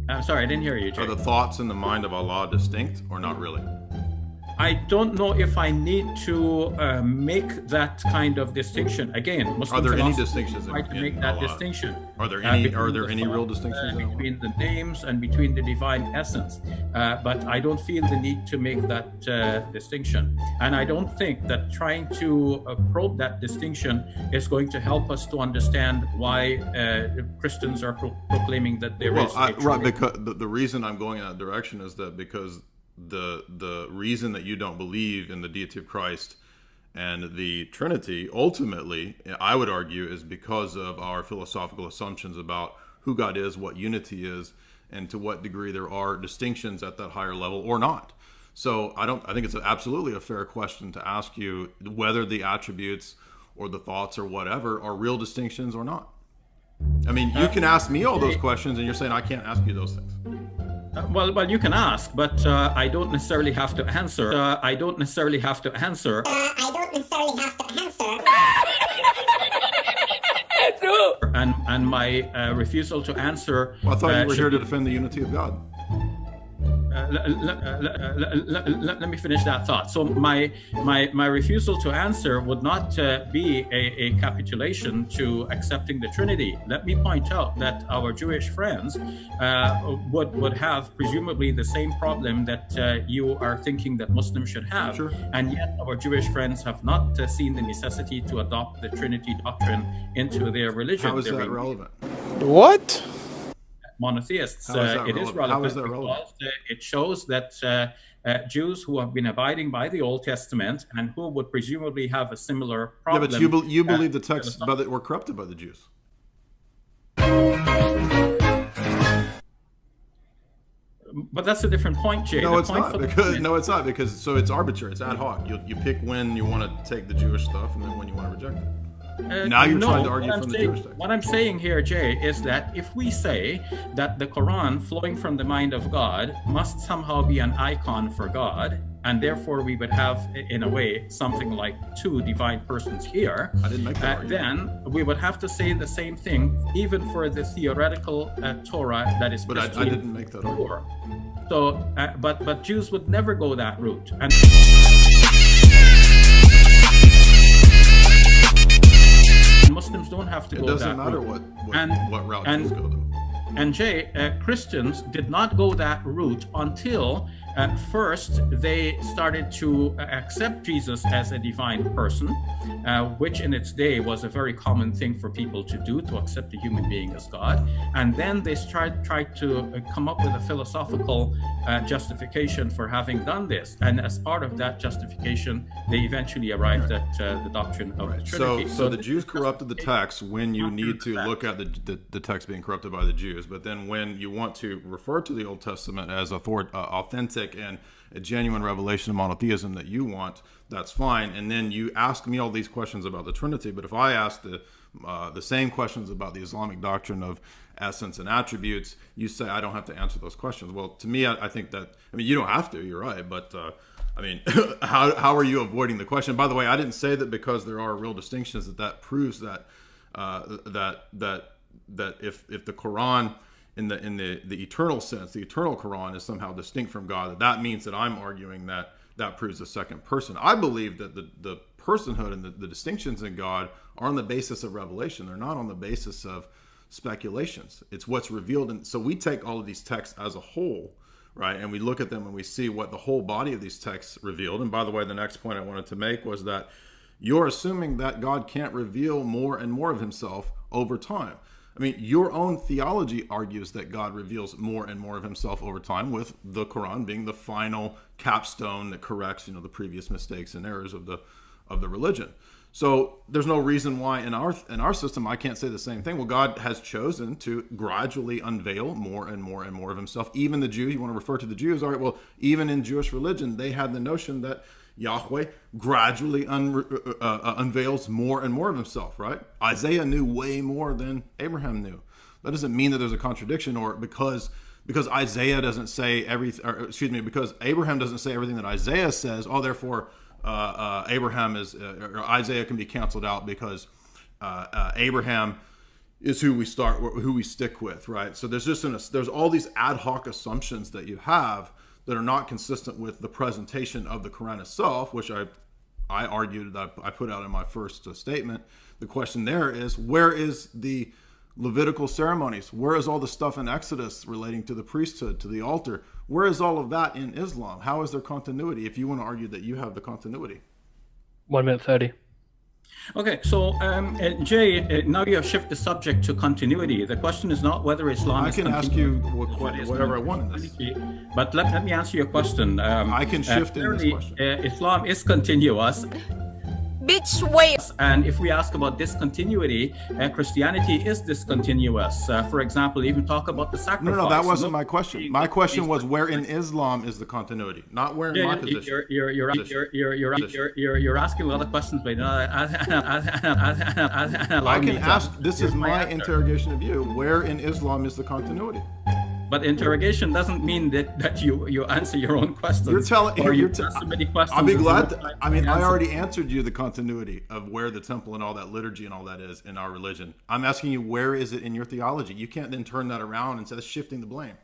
I'm sorry, I didn't hear you, Are Jay. the thoughts in the mind of Allah distinct or not really? I don't know if I need to make that kind of distinction. Again, Are Muslim there any philosophy distinctions try to in make that Allah? distinction Are there any between the real thought, distinctions in Allah? between the names, and between the divine essence. But I don't feel the need to make that distinction. And I don't think that trying to probe that distinction is going to help us to understand why Christians are proclaiming that there is a Right, Trinity. because the reason I'm going in that direction is that because the reason that you don't believe in the deity of Christ and the Trinity, ultimately, I would argue, is because of our philosophical assumptions about who God is, what unity is, and to what degree there are distinctions at that higher level or not. So I think it's absolutely a fair question to ask you whether the attributes or the thoughts or whatever are real distinctions or not. I mean, you can ask me all those questions, and you're saying I can't ask you those things. Well, you can ask, but I don't necessarily have to answer. I don't necessarily have to answer. And my refusal to answer. Well, I thought you were here to defend the unity of God. Let me finish that thought. So my refusal to answer would not be a capitulation to accepting the Trinity. Let me point out that our Jewish friends would have presumably the same problem that you are thinking that Muslims should have. Sure. And yet our Jewish friends have not seen the necessity to adopt the Trinity doctrine into their religion. How is that relevant? What? Monotheists. How is that It is relevant? How relevant is that relevant? because it shows that Jews who have been abiding by the Old Testament and who would presumably have a similar Yeah, problem. but you believe the texts were corrupted by the Jews. But that's a different point, Jay. No, The it's point not for the because point- no, it's not because so it's arbitrary. It's ad hoc. You pick when you want to take the Jewish stuff and then when you want to reject it. Now you're trying to argue what I'm from the saying- Jewish text. What I'm saying here, Jay, is that if we say that the Quran flowing from the mind of God must somehow be an icon for God, and therefore we would have, in a way, something like two divine persons here, I didn't make that argument. then we would have to say the same thing even for the theoretical Torah that is But I pristine didn't make that argument. pure. So, but Jews would never go that route. And Muslims don't have to It go doesn't that matter route. what route and- Jews go though. And Jay, Christians did not go that route until first they started to accept Jesus as a divine person, which in its day was a very common thing for people to do, to accept a human being as God. And then they tried to come up with a philosophical justification for having done this. And as part of that justification, they eventually arrived at the doctrine of the Trinity. So the Jews corrupted the text when you need to look at the text being corrupted by the Jews, but then when you want to refer to the Old Testament as authentic and a genuine revelation of monotheism that you want, that's fine. And then you ask me all these questions about the Trinity, but if I ask the same questions about the Islamic doctrine of essence and attributes, you say I don't have to answer those questions. Well, to me, I think that, I mean, you don't have to, you're right, but I mean, how are you avoiding the question? By the way, I didn't say that because there are real distinctions that proves that that if the Quran in the eternal sense, the eternal Quran is somehow distinct from God, that means that I'm arguing that proves a second person. I believe that the personhood and the distinctions in God are on the basis of revelation. They're not on the basis of speculations. It's what's revealed. And so we take all of these texts as a whole, right? And we look at them and we see what the whole body of these texts revealed. And by the way, the next point I wanted to make was that you're assuming that God can't reveal more and more of himself over time. I mean, your own theology argues that God reveals more and more of himself over time, with the Quran being the final capstone that corrects, the previous mistakes and errors of the religion. So there's no reason why in our system I can't say the same thing. Well, God has chosen to gradually unveil more and more and more of himself. Even the Jews, you want to refer to the Jews, all right, well, even in Jewish religion, they had the notion that Yahweh gradually unveils more and more of himself, right? Isaiah knew way more than Abraham knew. That doesn't mean that there's a contradiction, or because Isaiah doesn't say everything, or excuse me, because Abraham doesn't say everything that Isaiah says, therefore Abraham is, or Isaiah can be canceled out because Abraham is who we start, who we stick with, right? So there's all these ad hoc assumptions that you have that are not consistent with the presentation of the Quran itself, which I argued that I put out in my first statement. The question there is, where is the Levitical ceremonies? Where is all the stuff in Exodus relating to the priesthood, to the altar? Where is all of that in Islam? How is there continuity if you want to argue that you have the continuity? 1 minute 30. Okay, so Jay, now you have shifted the subject to continuity. The question is not whether Islam I is can ask you whatever I want in this. But let me answer your question. I can shift in this question. Islam is continuous. Bitch, wait. And if we ask about discontinuity, Christianity is discontinuous. For example, even talk about the sacrifice. No, that wasn't my question. My question was where in Islam is the continuity, not where in my position. You're asking a lot of questions, but I can ask. This is my interrogation of you. Where in Islam is the continuity? But interrogation doesn't mean that you answer your own questions. You're telling. Or you ask so many questions. I'll be glad. I already answered you the continuity of where the temple and all that liturgy and all that is in our religion. I'm asking you, where is it in your theology? You can't then turn that around and say that's shifting the blame.